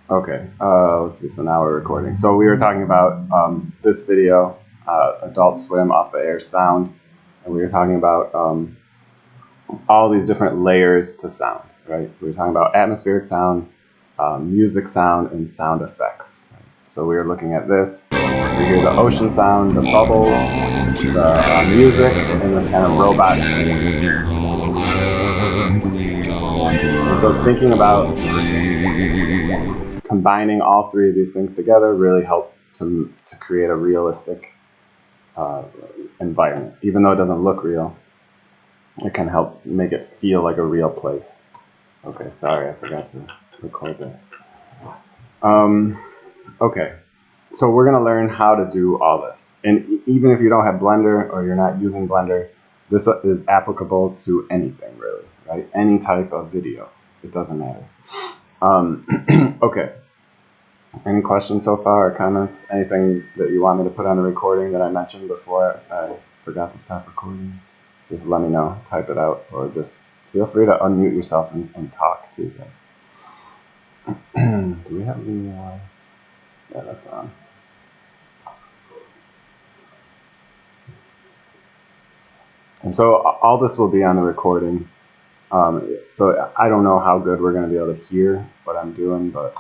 Okay, let's see, so now we're recording. So we were talking about this video, Adult Swim off the air sound, and we were talking about all these different layers to sound, right? We were talking about atmospheric sound, music sound, and sound effects. Right? So we were looking at this. We hear the ocean sound, the bubbles, the music, and this kind of robot singing. And so thinking about combining all three of these things together really help to create a realistic environment. Even though it doesn't look real, it can help make it feel like a real place. Okay, sorry, I forgot to record that. Okay, so we're going to learn how to do all this. And even if you don't have Blender or you're not using Blender, this is applicable to anything really, right? Any type of video. It doesn't matter. Okay. Any questions so far or comments? Anything that you want me to put on the recording that I mentioned before I forgot to stop recording? Just let me know. Type it out, or just feel free to unmute yourself and talk too, guys. Do we have the... yeah, that's on. And so all this will be on the recording. So I don't know how good we're going to be able to hear what I'm doing, but...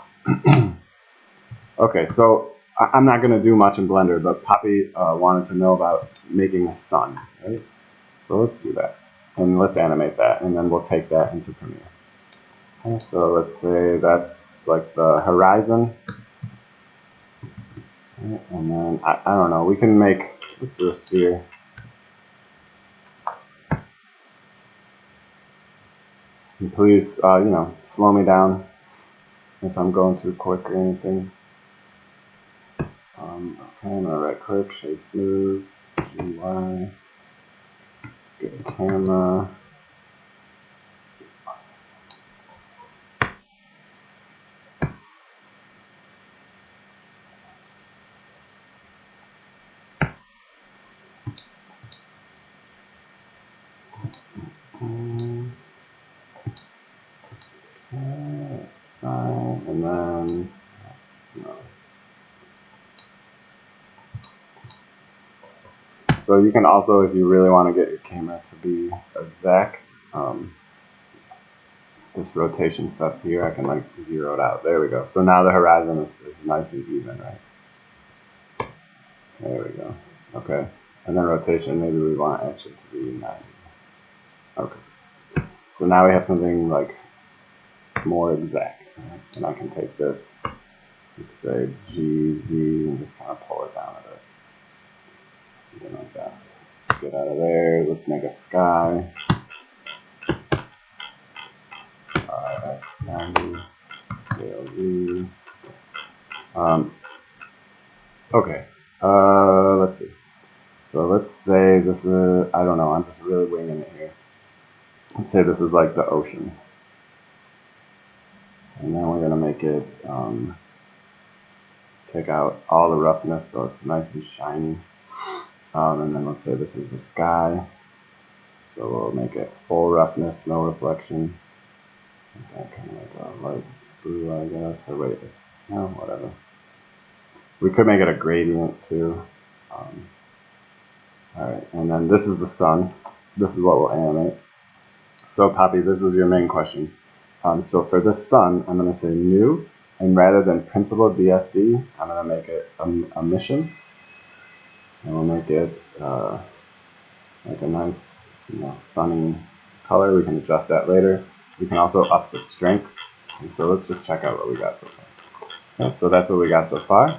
Okay, so I'm not going to do much in Blender, but Poppy wanted to know about making a sun, right? So let's do that. And let's animate that, and then we'll take that into Premiere. Okay, so let's say that's like the horizon. Okay, and then, I don't know, we can make, let's do a sphere. And please, you know, slow me down if I'm going too quick or anything. Okay, I'm gonna right click, shade smooth, GY. Let's get a camera. That's fine, and then, no. So you can also, if you really want to get your camera to be exact, this rotation stuff here, I can like zero it out. There we go. So now the horizon is nice and even, right? There we go. Okay. And then rotation, maybe we want actually to be 90. Okay. So now we have something like more exact. Right? And I can take this, let's say GZ, and just kind of pull it down a bit. Something like that. Get out of there. Let's make a sky. X90. Scale Z. Okay. Let's see. So let's say this is, I don't know, I'm just really winging it here. Let's say this is like the ocean. And then we're going to make it, take out all the roughness so it's nice and shiny. And then let's say this is the sky. So we'll make it full roughness, no reflection. Okay, kind of like a light blue, I guess. Or wait, no, whatever. We could make it a gradient too. Alright, and then this is the sun. This is what we'll animate. So Poppy, this is your main question. So for this sun, I'm going to say new, and rather than principal BSD, I'm going to make it a mission. And we'll make it like a nice, you know, sunny color. We can adjust that later. We can also up the strength. And so let's just check out what we got so far. Okay, so that's what we got so far.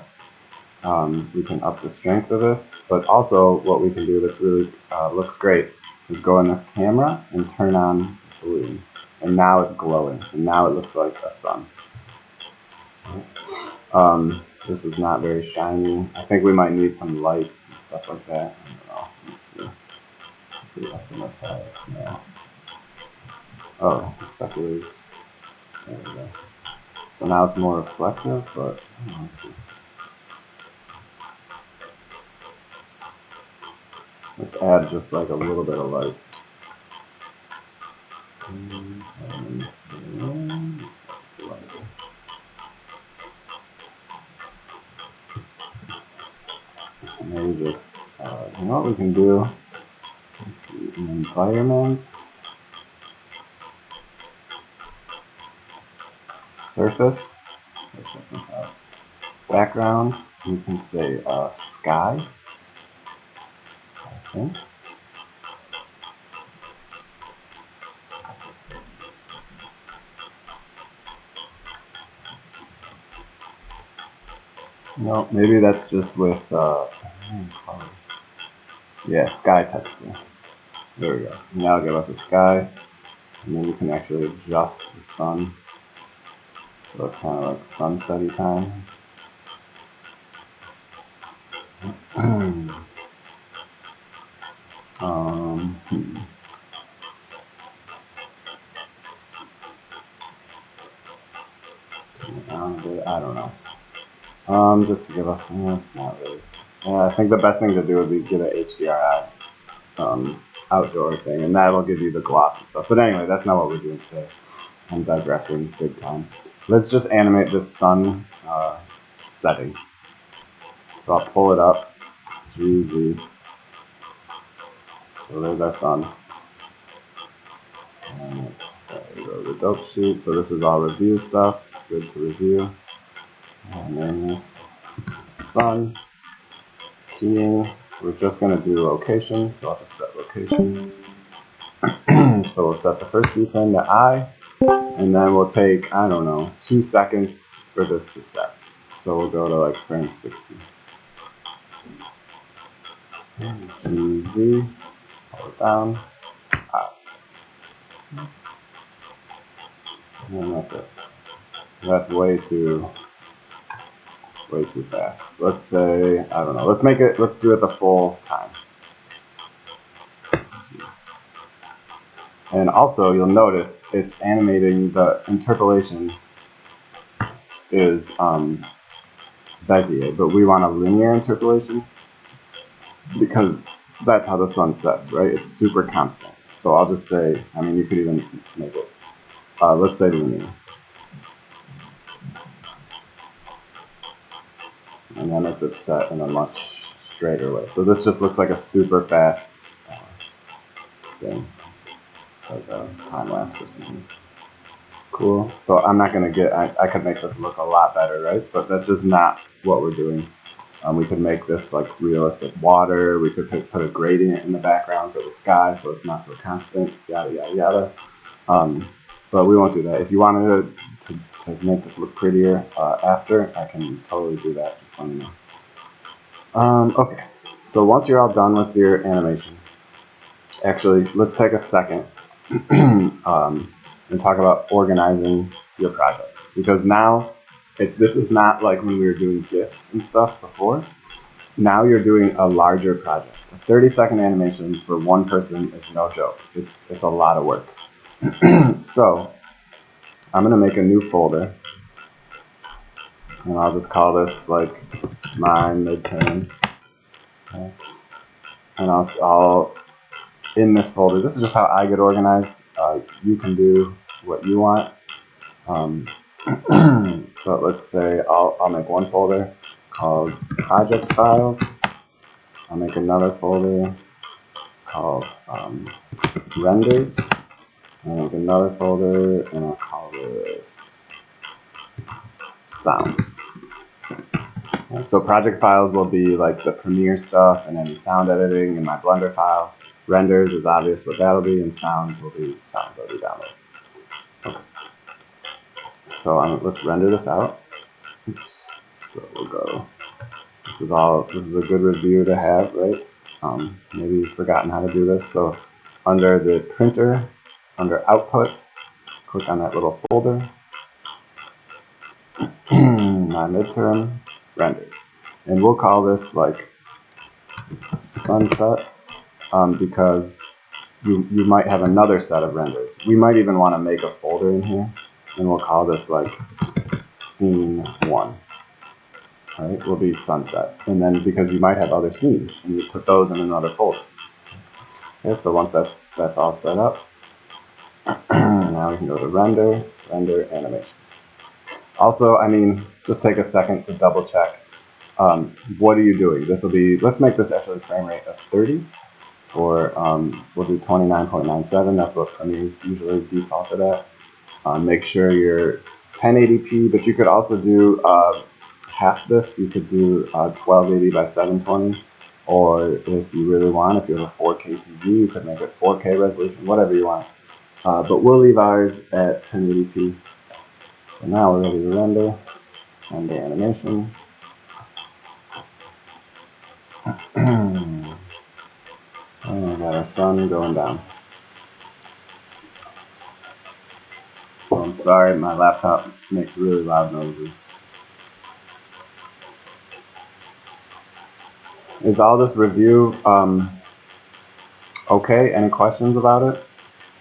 We can up the strength of this, but also what we can do that's really looks great is go in this camera and turn on blue. And now it's glowing, and now it looks like a sun. This is not very shiny. I think we might need some lights and stuff like that. I don't know. Yeah. Oh, speculators. There we go. So now it's more reflective, but I don't know, let's see. Let's add just like a little bit of light. just, you know what we can do? Let's see, environment, surface, background, we can say sky, okay. No, maybe that's just with, yeah, sky texture. There we go. Now give us a sky, and then you can actually adjust the sun. So it's kind of like sunset-y time. I don't know. Just to give us, it's not really. I think the best thing to do would be get an HDRI outdoor thing, and that'll give you the gloss and stuff. But anyway, that's not what we're doing today. I'm digressing big time. Let's just animate this sun setting. So I'll pull it up, GZ. So there's our sun. And there we go, the dope sheet. So this is all review stuff. Good to review. And then sun. Keying. We're just going to do location. So I'll just set location. So we'll set the first keyframe to I. And then we'll take, I don't know, 2 seconds for this to set. So we'll go to like frame 60. GZ. Hold it down. I. And then that's it. That's way too fast. Let's say, I don't know, let's do it the full time. And also, you'll notice it's animating, the interpolation is Bezier, but we want a linear interpolation because that's how the sun sets, right? It's super constant. So I'll just say, I mean, you could even make it, let's say linear. And that makes it set in a much straighter way. So this just looks like a super fast thing, like a time lapse or something. Cool. So I'm not going to get, I could make this look a lot better, right? But that's just not what we're doing. We could make this like realistic water. We could put a gradient in the background for the sky so it's not so constant, yada, yada, yada. But we won't do that. If you wanted to make this look prettier after, I can totally do that. Just let me know. Okay, so once you're all done with your animation, actually, let's take a second and talk about organizing your project. Because now, this is not like when we were doing GIFs and stuff before. Now you're doing a larger project. A 30-second animation for one person is no joke. It's a lot of work. So I'm going to make a new folder, and I'll just call this like my midterm. Okay. And I'll in this folder, this is just how I get organized. You can do what you want. But let's say I'll make one folder called project files. I'll make another folder called renders. I'll make another folder and I'll call this sounds. So project files will be like the Premiere stuff and any sound editing in my Blender file. Renders is obvious what that'll be, and sounds will be sounds that we download. Okay. So let's render this out. Oops. So we'll go. This is a good review to have, right? Maybe you've forgotten how to do this. So under the printer, under output, click on that little folder. My midterm renders. And we'll call this like sunset because you might have another set of renders. We might even want to make a folder in here, and we'll call this like scene 1. Right? Will be sunset. And then because you might have other scenes, and you put those in another folder. Okay, so once that's all set up, now we can go to render animation. Also, I mean, just take a second to double check what are you doing? This will be, let's make this actually frame rate of 30, or we'll do 29.97. That's what Premiere's usually defaulted at. Make sure you're 1080p, but you could also do half this. You could do 1280 by 720, or if you really want, if you have a 4K TV, you could make it 4K resolution, whatever you want. But we'll leave ours at 1080p. So now we're ready to render animation. And we got our sun going down. Oh, I'm sorry, my laptop makes really loud noises. Is all this review okay? Any questions about it?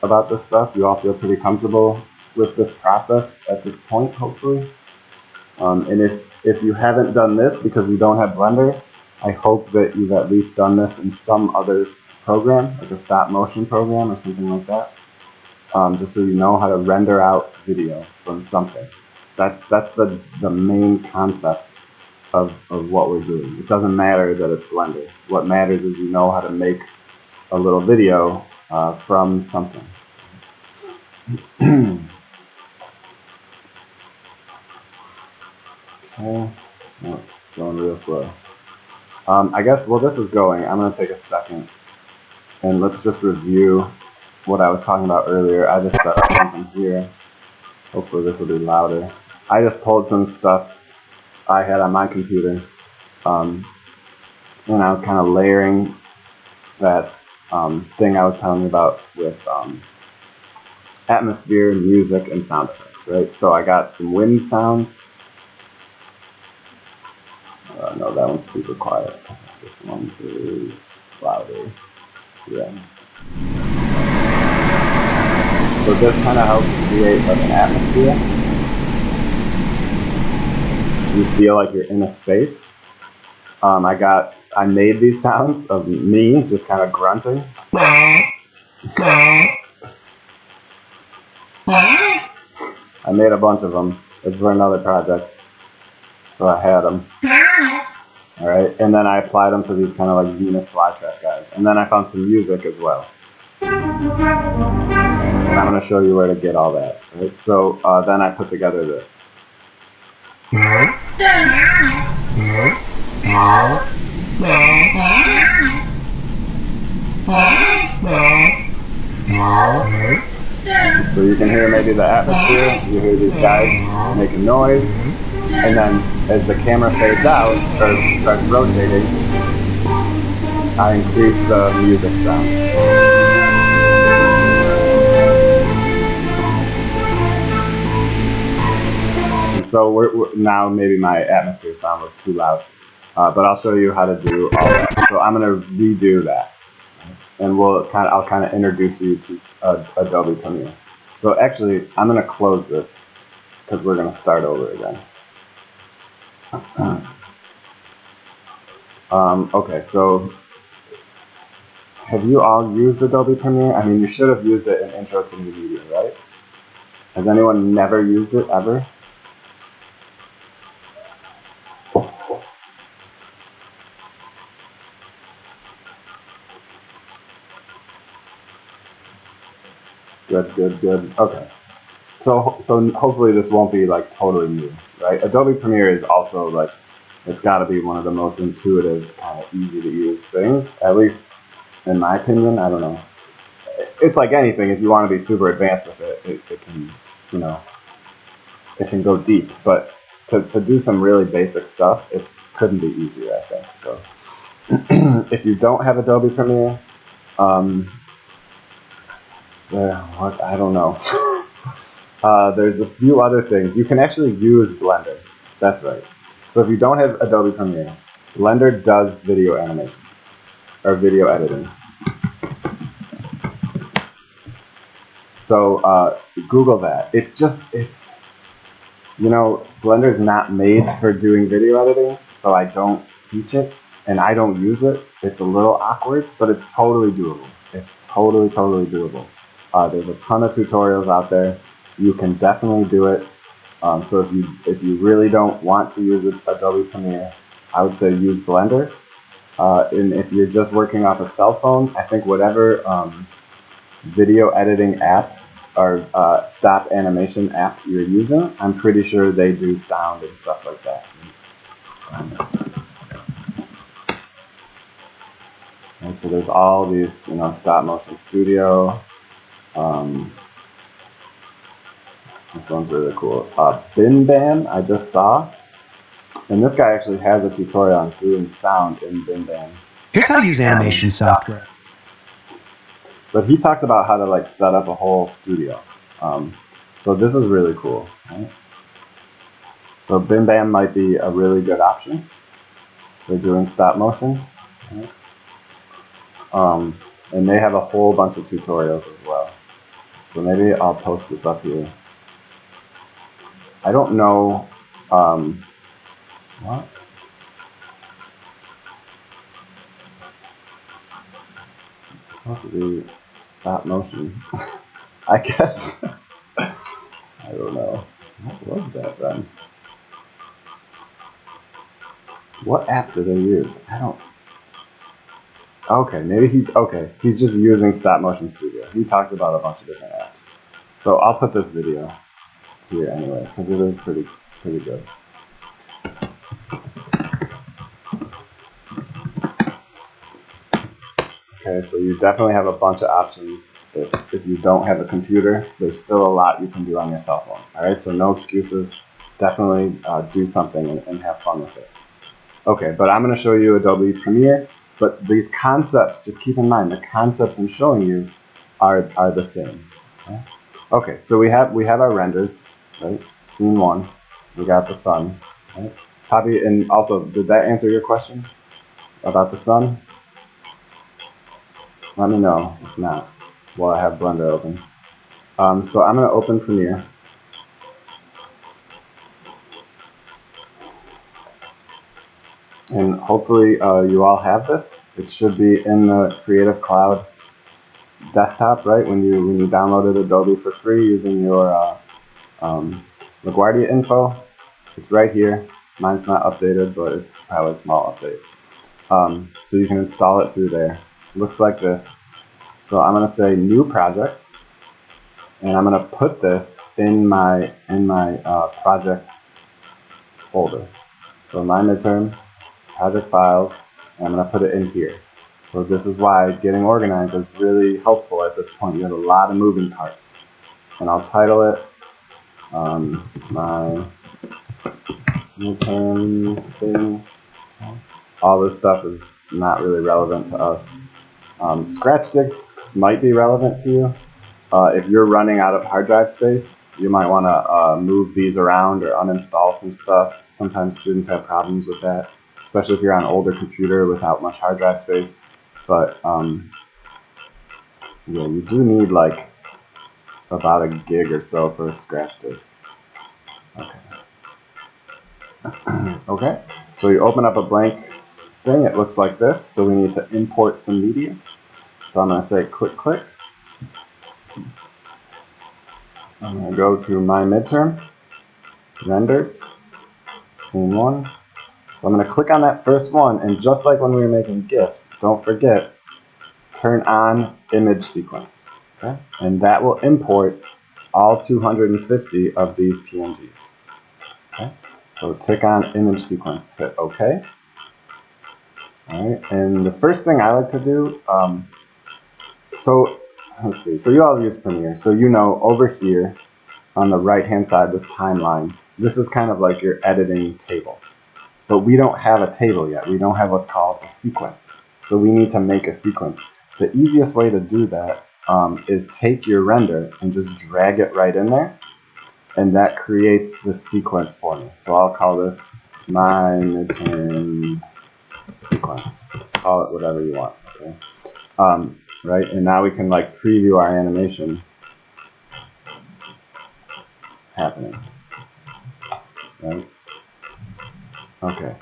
About this stuff? You all feel pretty comfortable with this process at this point, hopefully? And if you haven't done this because you don't have Blender, I hope that you've at least done this in some other program, like a stop motion program or something like that. Just so you know how to render out video from something. That's the main concept of what we're doing. It doesn't matter that it's Blender. What matters is you know how to make a little video from something. Okay, oh, going real slow. I guess while this is going, I'm going to take a second and let's just review what I was talking about earlier. I just set up something here. Hopefully this will be louder. I just pulled some stuff I had on my computer, and I was kind of layering that thing I was telling you about with atmosphere, music, and sound effects, right? So I got some wind sounds. No, that one's super quiet. This one is louder. Yeah. So this kind of helps create like an atmosphere. You feel like you're in a space. I made these sounds of me just kind of grunting. I made a bunch of them. It's for another project, so I had them. All right, and then I applied them to these kind of like Venus flytrap guys, and then I found some music as well. And I'm going to show you where to get all that. Right? So then I put together this. So you can hear maybe the atmosphere, you hear these guys making noise, and then as the camera fades out, or starts rotating, I increase the music sound. So now maybe my atmosphere sound was too loud, but I'll show you how to do all that. So I'm going to redo that, and I'll kind of introduce you to Adobe Premiere. So actually, I'm going to close this because we're going to start over again. Okay, so have you all used Adobe Premiere? I mean, you should have used it in Intro to New Media, right? Has anyone never used it ever? Good. Okay. So hopefully this won't be like totally new, right? Adobe Premiere is also like, it's got to be one of the most intuitive, kind of easy to use things, at least in my opinion. I don't know. It's like anything. If you want to be super advanced with it, it can, you know, it can go deep. But to do some really basic stuff, it couldn't be easier, I think. So if you don't have Adobe Premiere, I don't know. There's a few other things. You can actually use Blender. That's right. So if you don't have Adobe Premiere, Blender does video animation or video editing. So Google that. You know, Blender's not made for doing video editing, so I don't teach it and I don't use it. It's a little awkward, but it's totally doable. It's totally doable. There's a ton of tutorials out there. You can definitely do it. So if you really don't want to use Adobe Premiere, I would say use Blender. And if you're just working off a cell phone, I think whatever video editing app or stop animation app you're using, I'm pretty sure they do sound and stuff like that. And so there's all these, stop motion studio. This one's really cool. Bin Bam, I just saw. And this guy actually has a tutorial on doing sound in Bin Bam. Here's how to use animation software. But he talks about how to like set up a whole studio. So this is really cool. Right? So Bin Bam might be a really good option for doing stop motion. Right? And they have a whole bunch of tutorials as well. So maybe I'll post this up here. I don't know. What? It's supposed to be stop motion. I guess. I don't know. What was that then? What app do they use? I don't. Okay, maybe he's just using Stop Motion Studio. He talks about a bunch of different apps. So I'll put this video here anyway, because it is pretty good. Okay, so you definitely have a bunch of options. If you don't have a computer, there's still a lot you can do on your cell phone. Alright, so no excuses. Definitely do something and have fun with it. Okay, but I'm going to show you Adobe Premiere. But these concepts, just keep in mind, the concepts I'm showing you are the same. Okay, so we have our renders, right? Scene 1, we got the sun, right? Poppy, and also, did that answer your question about the sun? Let me know if not, while I have Blender open. So I'm going to open Premiere. And hopefully you all have this. It should be in the Creative Cloud desktop, right? When you downloaded Adobe for free using your LaGuardia info, it's right here. Mine's not updated, but it's probably a small update. So you can install it through there. Looks like this. So I'm going to say New Project, and I'm going to put this in my project folder. So my midterm project files, and I'm going to put it in here. So this is why getting organized is really helpful at this point. You have a lot of moving parts. And I'll title it my midterm thing. All this stuff is not really relevant to us. Scratch disks might be relevant to you. If you're running out of hard drive space, you might want to move these around or uninstall some stuff. Sometimes students have problems with that, especially if you're on an older computer without much hard drive space. But yeah, you do need like about a gig or so for a scratch disk. Okay. Okay, so you open up a blank thing. It looks like this. So we need to import some media. So I'm going to say click. I'm going to go to my midterm, renders, scene 1. So I'm going to click on that first one, and just like when we were making GIFs, don't forget, turn on image sequence. Okay? And that will import all 250 of these PNGs. Okay? So tick on image sequence, hit OK. Alright, and the first thing I like to do, so let's see, so you all use Premiere, so you know over here on the right hand side, this timeline, this is kind of like your editing table. But we don't have a table yet, we don't have what's called a sequence. So we need to make a sequence. The easiest way to do that is take your render and just drag it right in there, and that creates the sequence for me. So I'll call this my midterm sequence. Call it whatever you want. Okay. Right, and now we can like preview our animation happening. Right. Okay.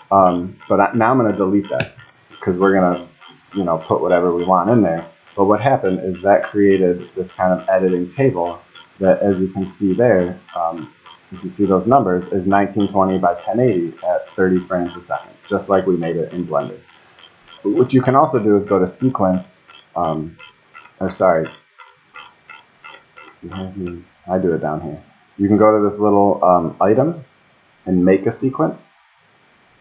But now I'm going to delete that because we're going to, put whatever we want in there. But what happened is that created this kind of editing table that, as you can see there, if you see those numbers, is 1920 by 1080 at 30 frames a second. just like we made it in Blender. What you can also do is go to sequence, I do it down here. You can go to this little item and make a sequence,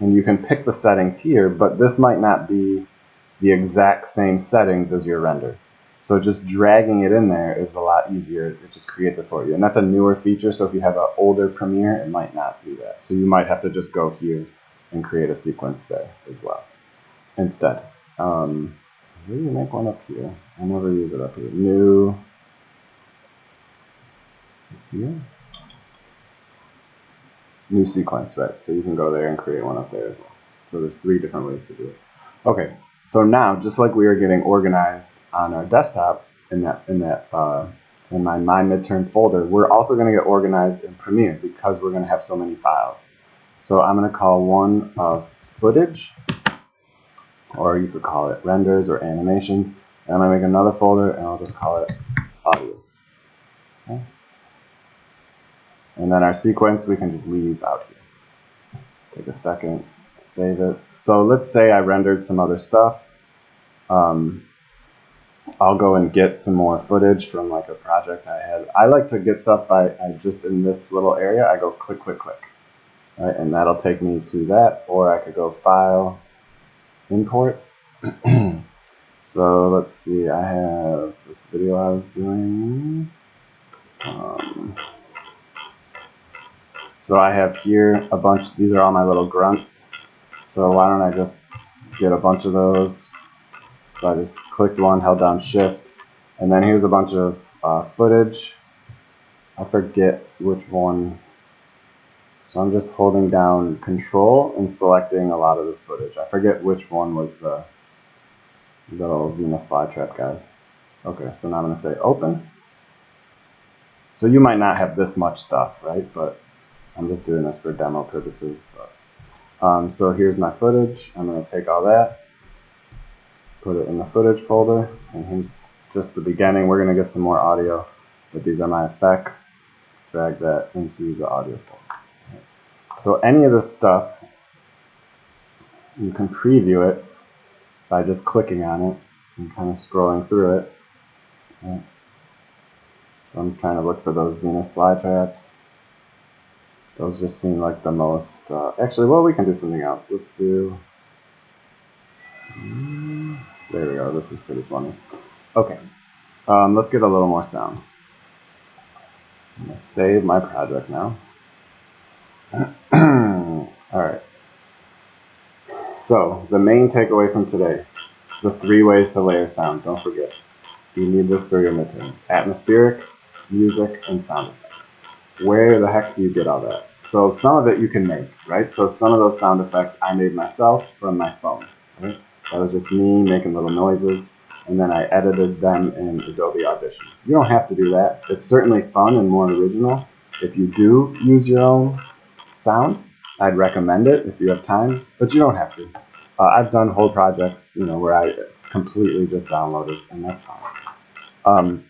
and you can pick the settings here, but this might not be the exact same settings as your render. So just dragging it in there is a lot easier. It just creates it for you. And that's a newer feature, so if you have an older Premiere, it might not do that. So you might have to just go here and create a sequence there as well instead. Maybe make one up here. I never use it up here. New. Here. New sequence, right? So you can go there and create one up there as well. So there's 3 different ways to do it. Okay, so now just like we are getting organized on our desktop in my midterm folder, we're also going to get organized in Premiere because we're going to have so many files. So I'm going to call one of footage, or you could call it renders or animations. And I'm going to make another folder and I'll just call it audio. Okay. And then our sequence we can just leave out here. Take a second, save it. So let's say I rendered some other stuff. I'll go and get some more footage from like a project I had. I like to get stuff by just in this little area, I go click, click, click. Right, and that'll take me to that, or I could go File, Import. So let's see, I have this video I was doing. So I have here a bunch, these are all my little grunts. So why don't I just get a bunch of those. So I just clicked one, held down Shift, and then here's a bunch of footage. I forget which one. So I'm just holding down Control and selecting a lot of this footage. I forget which one was the little Venus flytrap guy. Okay, so now I'm going to say Open. So you might not have this much stuff, right? But I'm just doing this for demo purposes. But, so here's my footage. I'm going to take all that, put it in the footage folder, and here's just the beginning. We're going to get some more audio, but these are my effects. Drag that into the audio folder. So any of this stuff, you can preview it by just clicking on it and kind of scrolling through it. Right. So I'm trying to look for those Venus flytraps. Those just seem like the most, actually, well, we can do something else. Let's do, there we go, this is pretty funny. Okay, let's get a little more sound. I'm going to save my project now. Alright, so the main takeaway from today, the 3 ways to layer sound, don't forget. You need this for your midterm. Atmospheric, music, and sound effects. Where the heck do you get all that? So some of it you can make, right? So some of those sound effects I made myself from my phone, right? That was just me making little noises, and then I edited them in Adobe Audition. You don't have to do that. It's certainly fun and more original. If you do use your own sound, I'd recommend it if you have time, but you don't have to. I've done whole projects, where it's completely just downloaded, and that's fine.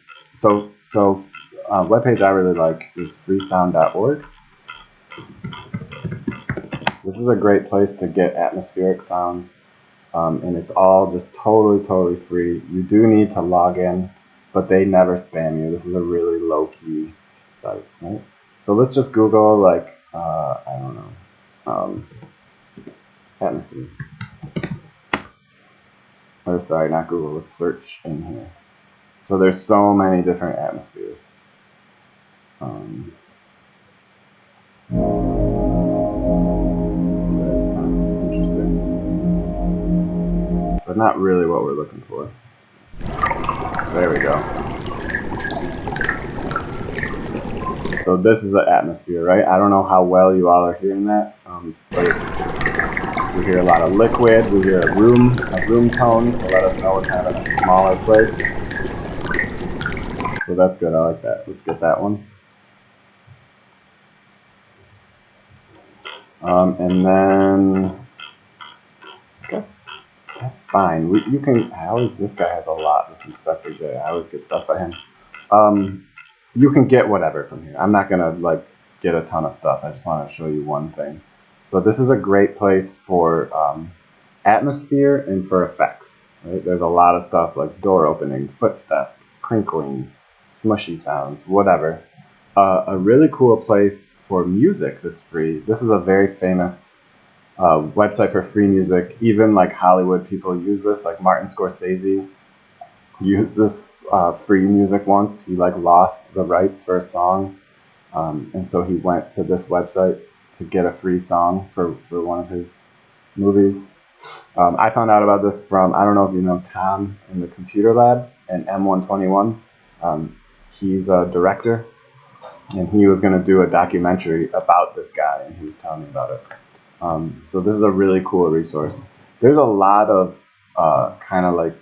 Webpage I really like is freesound.org. This is a great place to get atmospheric sounds, and it's all just totally free. You do need to log in, but they never spam you. This is a really low-key site, right? So let's just Google, like, I don't know, atmosphere. Or sorry, not Google, let's search in here. So there's so many different atmospheres. But not really what we're looking for. There we go. So this is the atmosphere, right? I don't know how well you all are hearing that, but we hear a lot of liquid, we hear a room tone to let us know we're kind of in a smaller place. So that's good, I like that. Let's get that one. And then, I guess that's fine. You can, this guy has a lot, this Inspector J. I always get stuff by him. You can get whatever from here. I'm not gonna like get a ton of stuff. I just want to show you one thing. So this is a great place for atmosphere and for effects. Right? There's a lot of stuff like door opening, footsteps, crinkling, smushy sounds, whatever. A really cool place for music that's free. This is a very famous website for free music. Even like Hollywood people use this. Like Martin Scorsese used this free music once. He like lost the rights for a song, and so he went to this website to get a free song for one of his movies. I found out about this from, I don't know if you know Tom in the computer lab and M121. He's a director, and he was going to do a documentary about this guy, and he was telling me about it. So this is a really cool resource. There's a lot of kind of like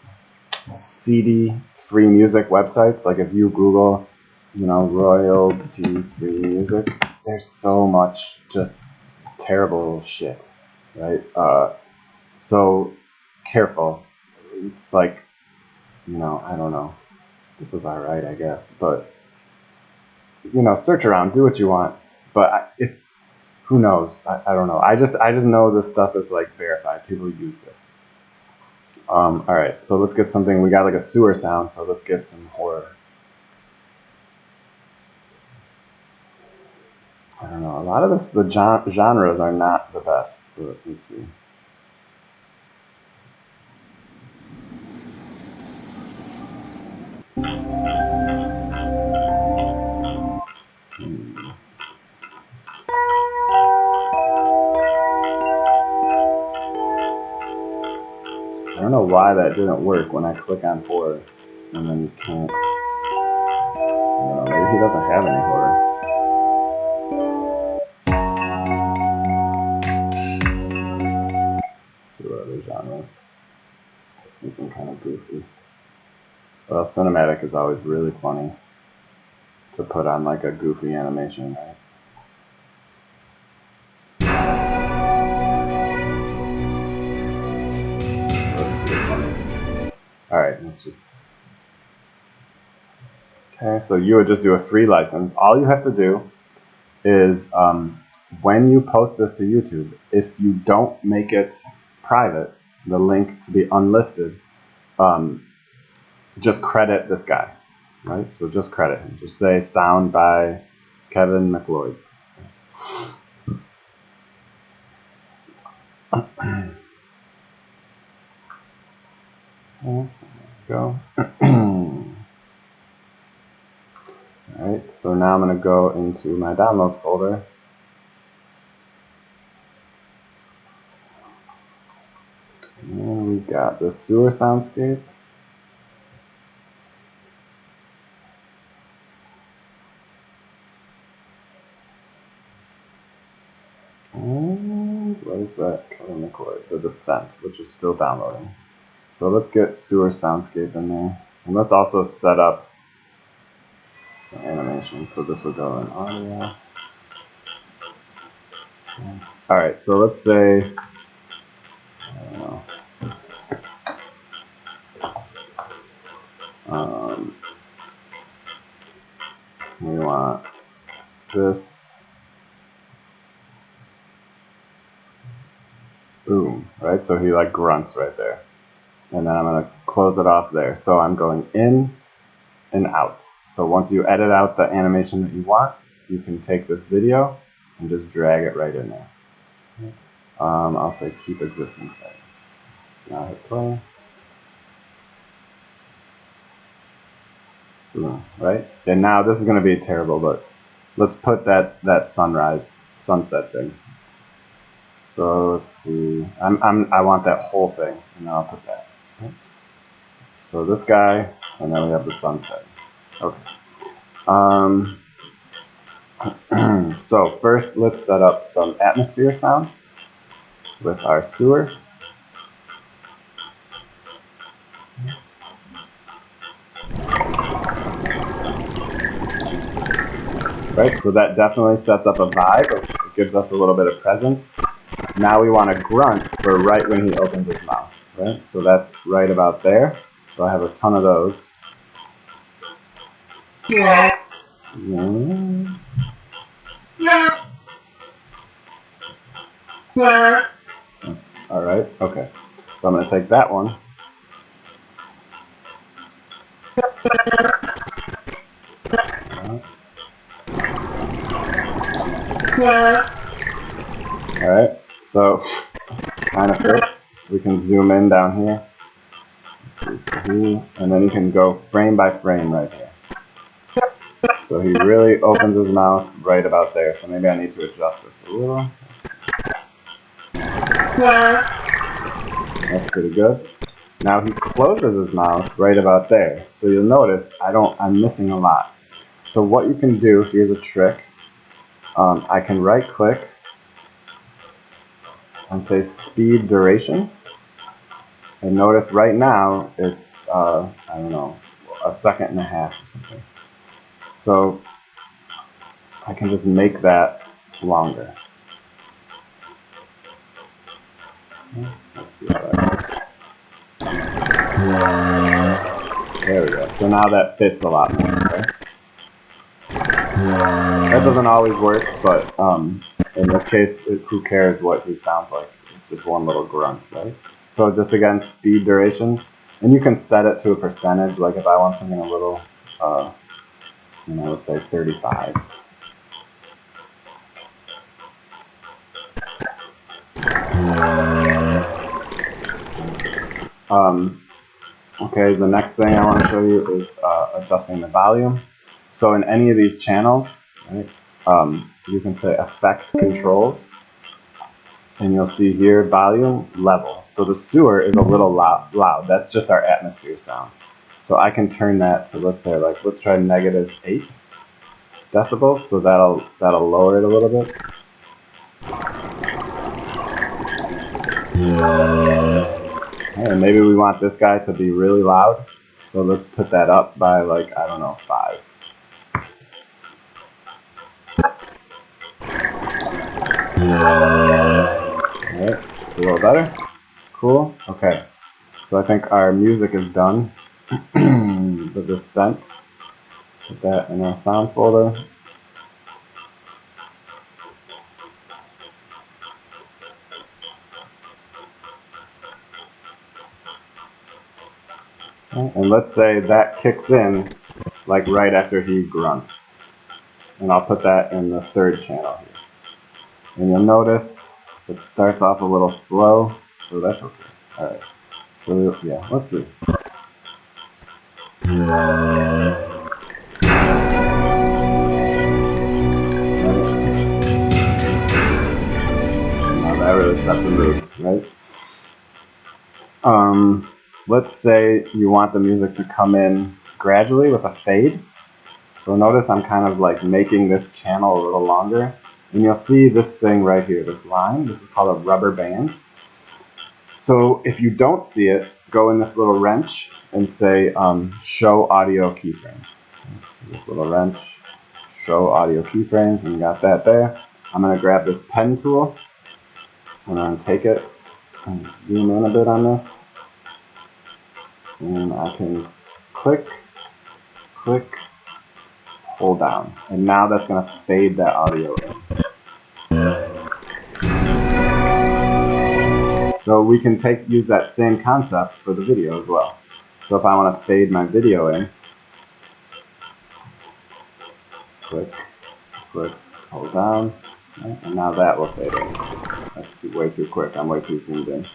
CD free music websites. Like if you Google, royalty free music, there's so much just terrible shit, right? So careful. It's like, I don't know. This is all right, I guess, but search around, do what you want. But it's, who knows? I don't know. I just know this stuff is like verified. People use this. All right, so let's get something. We got like a sewer sound, so let's get some horror. I don't know. A lot of this, the genres are not the best. But let's see. I don't know why that didn't work when I click on horror, and then you can't. I don't know. Maybe he doesn't have any horror. Let's see what other genres. Something kind of goofy. Well, cinematic is always really funny to put on like a goofy animation, right? All right, let's just. Okay, so you would just do a free license. All you have to do is when you post this to YouTube, if you don't make it private, the link to be unlisted, just credit this guy, right? So just credit him. Just say sound by Kevin McLeod. There we go. Alright, so now I'm going to go into my downloads folder. And we got the sewer soundscape. And where's that Kevin McLeod? The Descent, which is still downloading. So let's get sewer soundscape in there. And let's also set up the animation. So this will go in audio. Alright, so let's say, I don't know. We want this. Boom, right? So he like grunts right there. And then I'm going to close it off there. So I'm going in and out. So once you edit out the animation that you want, you can take this video and just drag it right in there. I'll say keep existing setting. Now hit play. Boom, right? And now this is going to be terrible, but let's put that sunset thing. So let's see. I want that whole thing, and then I'll put that. Okay. So this guy, and then we have the sunset. Okay. So first, let's set up some atmosphere sound with our sewer. Right, so that definitely sets up a vibe. It gives us a little bit of presence. Now we want to grunt for right when he opens his mouth, right? So that's right about there. So I have a ton of those. Yeah. Yeah. Yeah. All right, okay. So I'm going to take that one. All right, so kind of fits. We can zoom in down here. And then you can go frame by frame right here. So he really opens his mouth right about there. So maybe I need to adjust this a little. That's pretty good. Now he closes his mouth right about there. So you'll notice I'm missing a lot. So what you can do, here's a trick. I can right click and say speed duration. And notice right now it's, I don't know, a second and a half or something. So I can just make that longer. Let's see how that works. There we go. So now that fits a lot more, right? That doesn't always work, but in this case, who cares what he sounds like? It's just one little grunt, right? So just again, speed duration, and you can set it to a percentage. Like if I want something a little, let's say 35. Okay, the next thing I want to show you is adjusting the volume. So in any of these channels, right, you can say effect controls, and you'll see here volume level. So the sewer is a little loud. That's just our atmosphere sound. So I can turn that to, let's say, let's try -8 decibels. So that'll lower it a little bit. And maybe we want this guy to be really loud. So let's put that up by I don't know, 5. Alright, a little better. Cool. Okay. So I think our music is done. The descent. Put that in our sound folder. And let's say that kicks in right after he grunts. And I'll put that in the third channel here. And you'll notice it starts off a little slow, so that's okay. Alright. So yeah, let's see. Now that really sets the mood, right? Let's say you want the music to come in gradually with a fade. So notice I'm kind of making this channel a little longer. And you'll see this thing right here, this line. This is called a rubber band. So if you don't see it, go in this little wrench and say show audio keyframes. So this little wrench, show audio keyframes, and you got that there. I'm going to grab this pen tool. I'm going to take it and zoom in a bit on this. And I can click, hold down. And now that's going to fade that audio in. So we can use that same concept for the video as well. So if I want to fade my video in, click, hold down, right? And now that will fade in. That's way too quick. I'm way too zoomed in.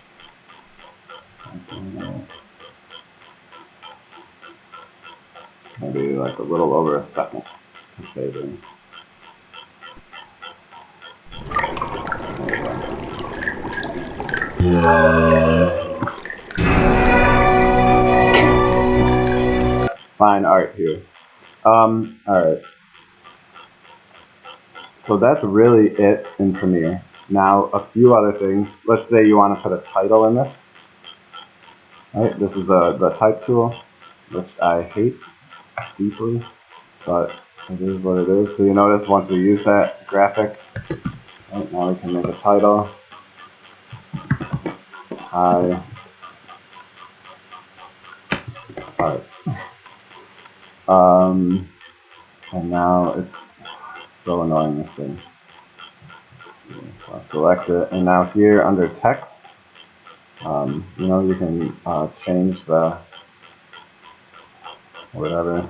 Maybe a little over a second to fade in. Fine art here. Alright. So that's really it in Premiere. Now, a few other things. Let's say you want to put a title in this. Right, this is the type tool, which I hate deeply, but it is what it is. So you notice once we use that graphic, right, now we can make a title. Hi art. And now it's so annoying, this thing. I'll select it, and now here under text, you know, you can change the whatever,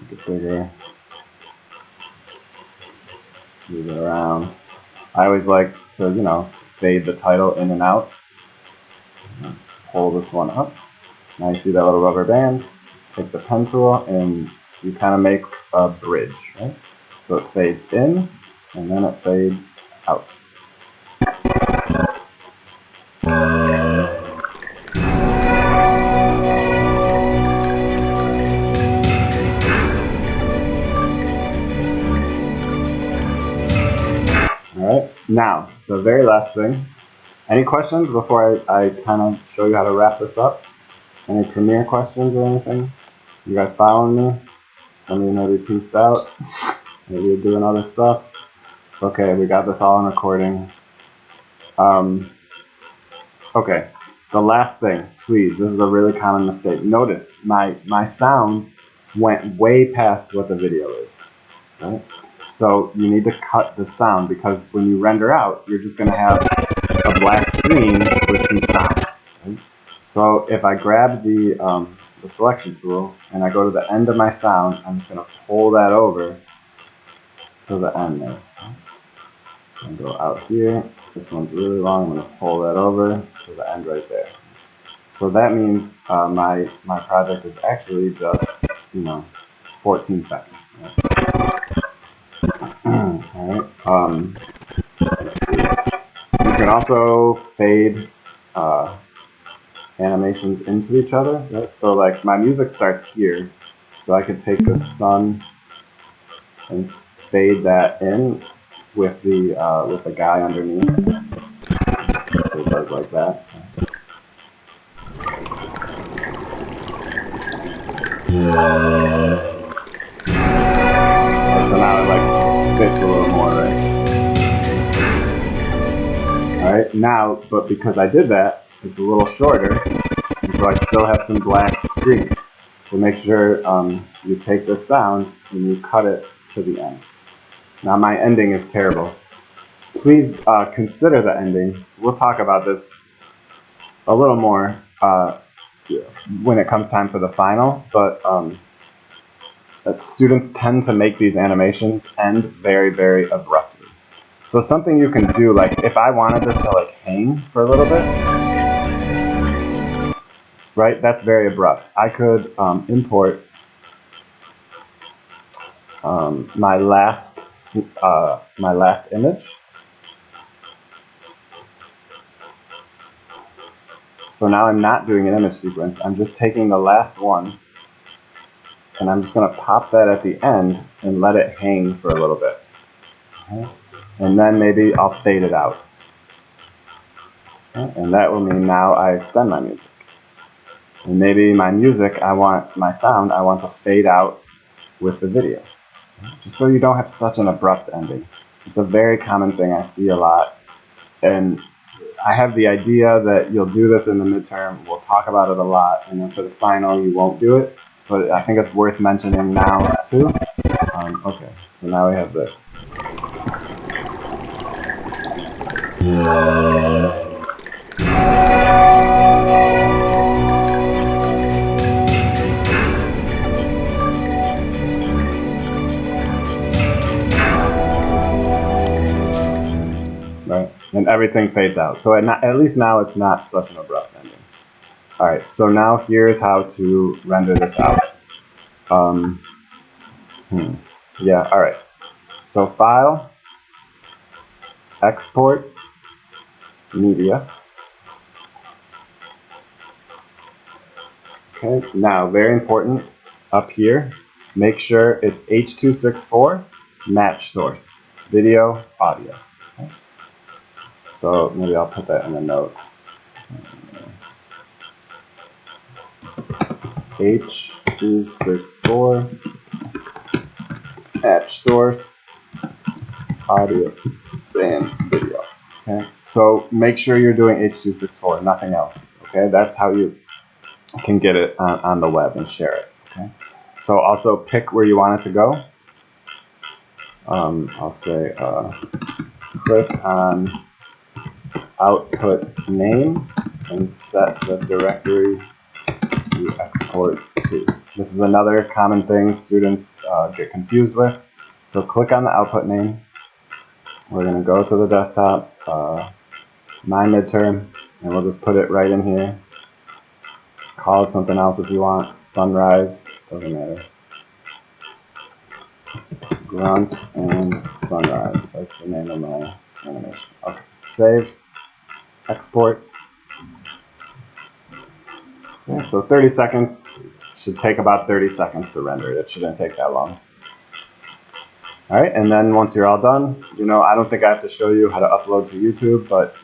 make it bigger, move it around. I always like to, you know, fade the title in and out. Pull this one up. Now you see that little rubber band. Take the pen tool and you kind of make a bridge, right? So it fades in and then it fades out. Alright, now the very last thing. Any questions before I kind of show you how to wrap this up? Any Premiere questions or anything? You guys following me? Some of you maybe pieced out. Maybe you're doing other stuff. It's okay, we got this all on recording. Okay, the last thing, please, this is a really common mistake. Notice my sound went way past what the video is, right? So you need to cut the sound because when you render out, you're just going to have a black screen with some sound. Right? So if I grab the selection tool and I go to the end of my sound, I'm just going to pull that over to the end there. And go out here. This one's really long. I'm going to pull that over to the end right there. So that means my project is actually just, you know, 14 seconds. Right? All right. Let's see. You can also fade animations into each other. Right? So like my music starts here, so I could take the sun and fade that in with the guy underneath. So it does like that. So now it like fits a little more, right? Alright, now, but because I did that, it's a little shorter, and so I still have some black screen. So make sure you take this sound and you cut it to the end. Now my ending is terrible. Please consider the ending. We'll talk about this a little more when it comes time for the final, but students tend to make these animations end very, very abruptly. So something you can do, like if I wanted this to like hang for a little bit, right? That's very abrupt. I could import my last image. So now I'm not doing an image sequence. I'm just taking the last one, and I'm just going to pop that at the end and let it hang for a little bit. Okay. And then maybe I'll fade it out. Okay. And that will mean now I extend my music. And maybe my music, my sound, I want to fade out with the video. Just so you don't have such an abrupt ending. It's a very common thing I see a lot. And I have the idea that you'll do this in the midterm. We'll talk about it a lot. And then for the final, you won't do it. But I think it's worth mentioning now, too. Okay, so now we have this. Right? And everything fades out. So at least now it's not such an abrupt ending. Alright, so now here's how to render this out. Yeah, alright. So File, Export, Media. Okay, now very important, up here, make sure it's H.264, match source, video, audio. Okay. So maybe I'll put that in the notes. H.264, match source, audio, and video. Okay, so make sure you're doing H.264, nothing else. Okay, that's how you can get it on the web and share it. Okay, so also pick where you want it to go. I'll say click on output name and set the directory to export to. This is another common thing students get confused with. So click on the output name. We're going to go to the desktop, my midterm, and we'll just put it right in here. Call it something else if you want. Sunrise, doesn't matter. Grunt and sunrise, that's the name of my animation. Okay, save, export. Yeah, so 30 seconds, should take about 30 seconds to render it. It shouldn't take that long. All right, and then once you're all done, I don't think I have to show you how to upload to YouTube, but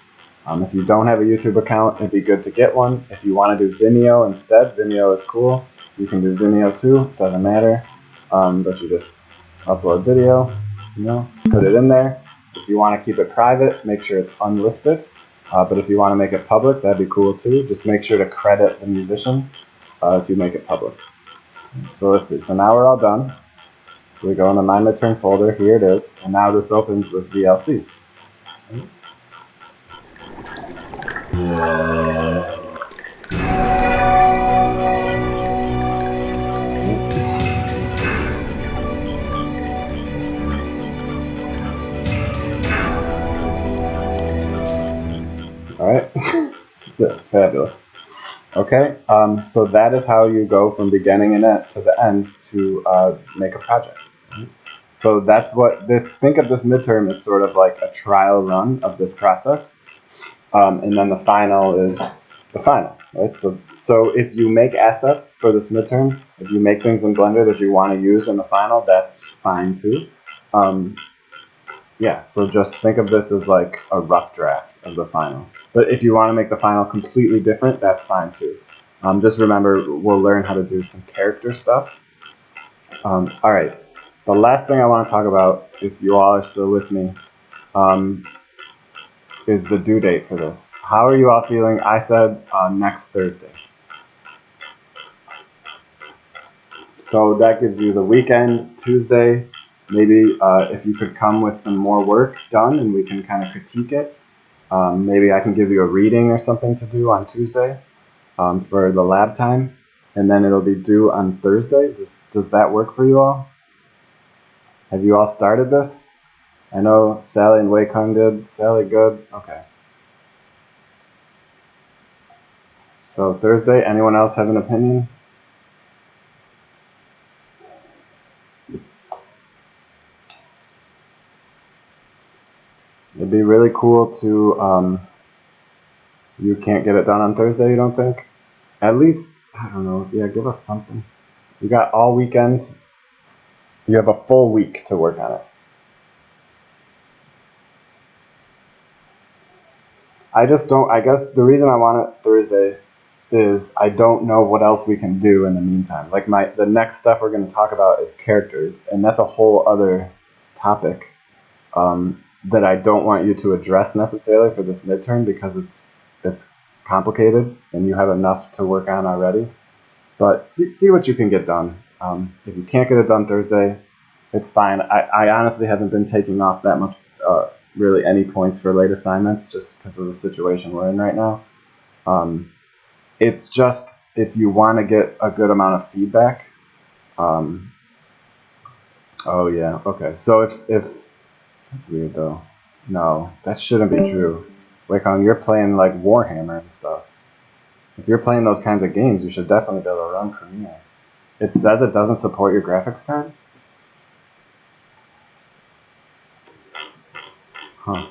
if you don't have a YouTube account, it'd be good to get one. If you want to do Vimeo instead, Vimeo is cool. You can do Vimeo too, doesn't matter. But you just upload video, put it in there. If you want to keep it private, make sure it's unlisted. But if you want to make it public, that'd be cool too. Just make sure to credit the musician if you make it public. So let's see. So now we're all done. So we go in the My Midterm folder. Here it is. And now this opens with VLC. All right, that's it. Fabulous. Okay, so that is how you go from beginning and end to the end to make a project. So that's what think of this midterm as sort of like a trial run of this process. And then the final is the final, right? So if you make assets for this midterm, if you make things in Blender that you want to use in the final, that's fine too. Yeah, so just think of this as like a rough draft of the final. But if you want to make the final completely different, that's fine too. Just remember, we'll learn how to do some character stuff. All right, the last thing I want to talk about, if you all are still with me, is the due date for this. How are you all feeling? I said next Thursday. So that gives you the weekend, Tuesday. Maybe if you could come with some more work done and we can kind of critique it. Maybe I can give you a reading or something to do on Tuesday for the lab time. And then it'll be due on Thursday. Does that work for you all? Have you all started this? I know Sally and Wei Kung did. Sally, good? Okay. So Thursday, anyone else have an opinion? It'd be really cool to, you can't get it done on Thursday, you don't think? At least, I don't know, yeah, give us something. You got all weekend. You have a full week to work on it. I guess the reason I want it Thursday is I don't know what else we can do in the meantime. Like the next stuff we're going to talk about is characters, and that's a whole other topic that I don't want you to address necessarily for this midterm because it's complicated and you have enough to work on already. But see what you can get done. If you can't get it done Thursday, it's fine. I honestly haven't been taking off that much, really any points for late assignments just because of the situation we're in right now. It's just if you want to get a good amount of feedback. Oh yeah, okay. So if that's weird though. No, that shouldn't be true. Wakeon, you're playing like Warhammer and stuff. If you're playing those kinds of games, you should definitely be able to run Premiere. It says it doesn't support your graphics card? Huh.